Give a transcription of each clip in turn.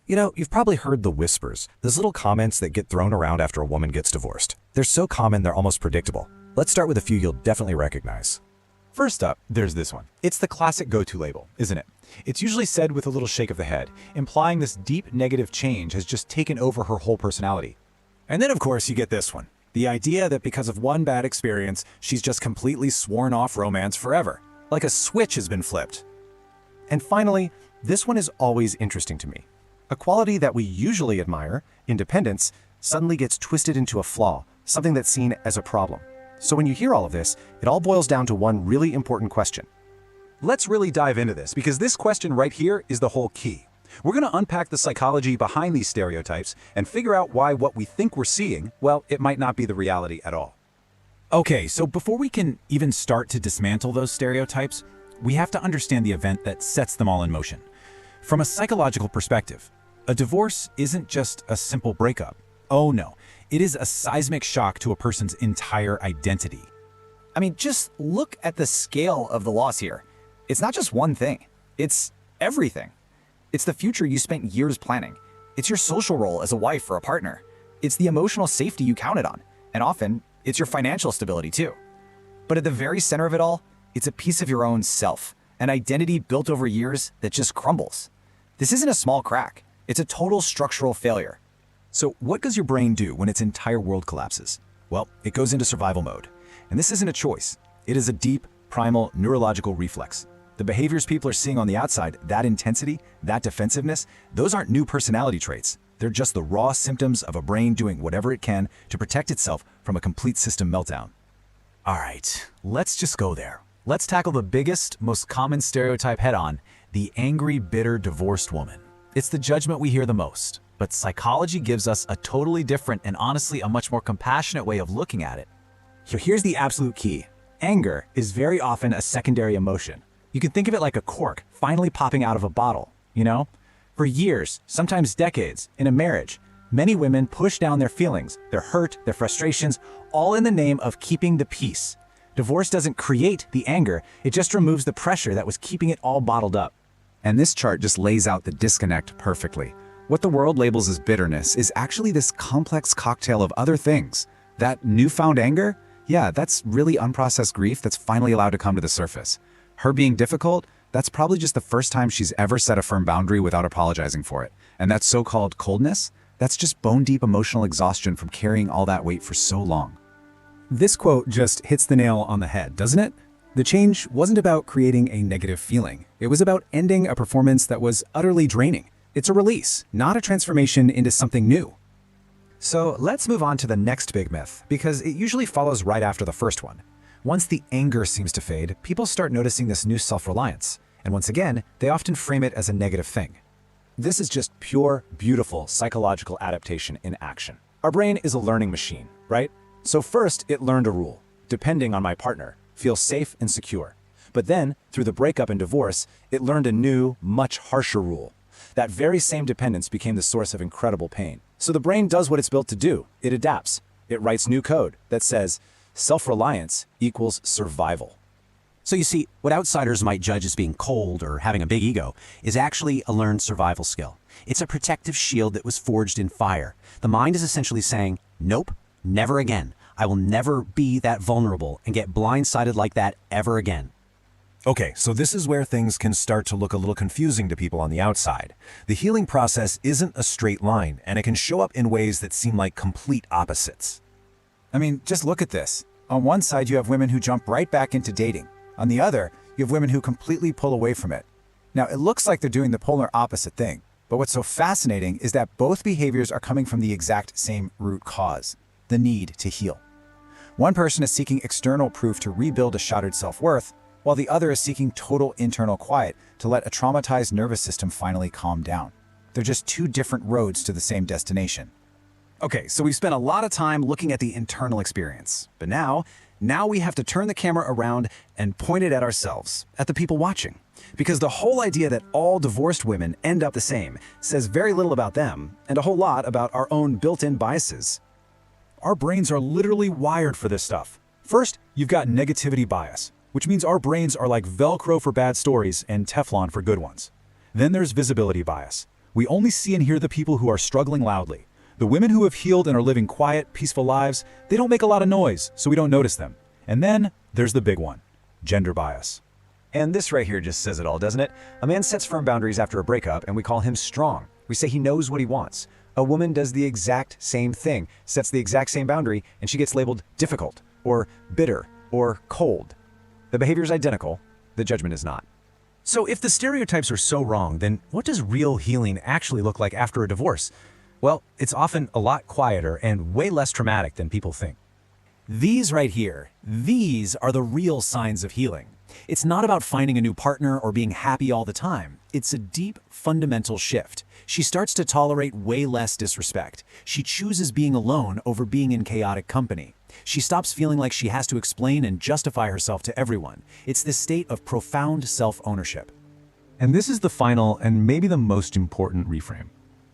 You've probably heard the whispers, those little comments that get thrown around after a woman gets divorced. They're so common, they're almost predictable. Let's start with a few you'll definitely recognize. First up, there's this one. It's the classic go-to label, isn't it? It's usually said with a little shake of the head, implying this deep negative change has just taken over her whole personality. And then, of course, you get this one. The idea that because of one bad experience, she's just completely sworn off romance forever. Like a switch has been flipped. And finally, this one is always interesting to me. A quality that we usually admire, independence, suddenly gets twisted into a flaw, something that's seen as a problem. So when you hear all of this, it all boils down to one really important question. Let's really dive into this, because this question right here is the whole key. We're going to unpack the psychology behind these stereotypes and figure out why what we think we're seeing, well, it might not be the reality at all. Okay, so before we can even start to dismantle those stereotypes, we have to understand the event that sets them all in motion. From a psychological perspective, a divorce isn't just a simple breakup. Oh no, it is a seismic shock to a person's entire identity. I mean, just look at the scale of the loss here. It's not just one thing, it's everything. It's the future you spent years planning. It's your social role as a wife or a partner. It's the emotional safety you counted on. And often, it's your financial stability too. But at the very center of it all, it's a piece of your own self, an identity built over years that just crumbles. This isn't a small crack. It's a total structural failure. So what does your brain do when its entire world collapses? Well, it goes into survival mode. And this isn't a choice. It is a deep, primal, neurological reflex. The behaviors people are seeing on the outside, that intensity, that defensiveness, those aren't new personality traits. They're just the raw symptoms of a brain doing whatever it can to protect itself from a complete system meltdown. All right, let's just go there. Let's tackle the biggest, most common stereotype head-on, the angry, bitter, divorced woman. It's the judgment we hear the most, but psychology gives us a totally different and honestly a much more compassionate way of looking at it. So here's the absolute key. Anger is very often a secondary emotion. You can think of it like a cork finally popping out of a bottle, For years, sometimes decades, in a marriage, many women push down their feelings, their hurt, their frustrations, all in the name of keeping the peace. Divorce doesn't create the anger, it just removes the pressure that was keeping it all bottled up. And this chart just lays out the disconnect perfectly. What the world labels as bitterness is actually this complex cocktail of other things. That newfound anger? Yeah, that's really unprocessed grief that's finally allowed to come to the surface. Her being difficult? That's probably just the first time she's ever set a firm boundary without apologizing for it. And that so-called coldness? That's just bone-deep emotional exhaustion from carrying all that weight for so long. This quote just hits the nail on the head, doesn't it? The change wasn't about creating a negative feeling. It was about ending a performance that was utterly draining. It's a release, not a transformation into something new. So let's move on to the next big myth, because it usually follows right after the first one. Once the anger seems to fade, people start noticing this new self-reliance. And once again, they often frame it as a negative thing. This is just pure, beautiful psychological adaptation in action. Our brain is a learning machine, right? So first, it learned a rule. Depending on my partner, feel safe and secure. But then, through the breakup and divorce, it learned a new, much harsher rule. That very same dependence became the source of incredible pain. So the brain does what it's built to do. It adapts. It writes new code that says, self-reliance equals survival. So you see, what outsiders might judge as being cold or having a big ego is actually a learned survival skill. It's a protective shield that was forged in fire. The mind is essentially saying, nope, never again. I will never be that vulnerable and get blindsided like that ever again. Okay, so this is where things can start to look a little confusing to people on the outside. The healing process isn't a straight line, and it can show up in ways that seem like complete opposites. I mean, just look at this. On one side, you have women who jump right back into dating. On the other, you have women who completely pull away from it. Now, it looks like they're doing the polar opposite thing, but what's so fascinating is that both behaviors are coming from the exact same root cause, the need to heal. One person is seeking external proof to rebuild a shattered self-worth, while the other is seeking total internal quiet to let a traumatized nervous system finally calm down. They're just two different roads to the same destination. Okay, so we've spent a lot of time looking at the internal experience, but now we have to turn the camera around and point it at ourselves, at the people watching. Because the whole idea that all divorced women end up the same says very little about them and a whole lot about our own built-in biases. Our brains are literally wired for this stuff. First, you've got negativity bias, which means our brains are like Velcro for bad stories and Teflon for good ones. Then there's visibility bias, We only see and hear the people who are struggling loudly. The women who have healed and are living quiet, peaceful lives, they don't make a lot of noise, so we don't notice them. And then there's the big one, gender bias. And this right here just says it all, doesn't it? A man sets firm boundaries after a breakup, and we call him strong. We say he knows what he wants. A woman does the exact same thing, sets the exact same boundary, and she gets labeled difficult, or bitter, or cold. The behavior is identical, the judgment is not. So if the stereotypes are so wrong, then what does real healing actually look like after a divorce? Well, it's often a lot quieter and way less traumatic than people think. These right here, these are the real signs of healing. It's not about finding a new partner or being happy all the time. It's a deep, fundamental shift. She starts to tolerate way less disrespect. She chooses being alone over being in chaotic company. She stops feeling like she has to explain and justify herself to everyone. It's this state of profound self-ownership. And this is the final and maybe the most important reframe.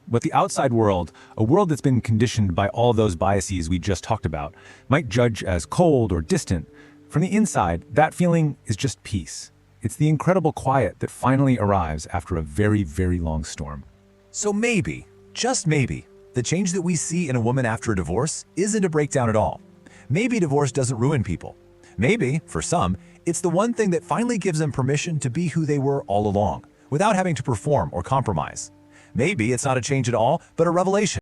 What the outside world, a world that's been conditioned by all those biases we just talked about, might judge as cold or distant, from the inside, that feeling is just peace. It's the incredible quiet that finally arrives after a very, very long storm. So maybe, just maybe, the change that we see in a woman after a divorce isn't a breakdown at all. Maybe divorce doesn't ruin people. Maybe, for some, it's the one thing that finally gives them permission to be who they were all along, without having to perform or compromise. Maybe it's not a change at all, but a revelation.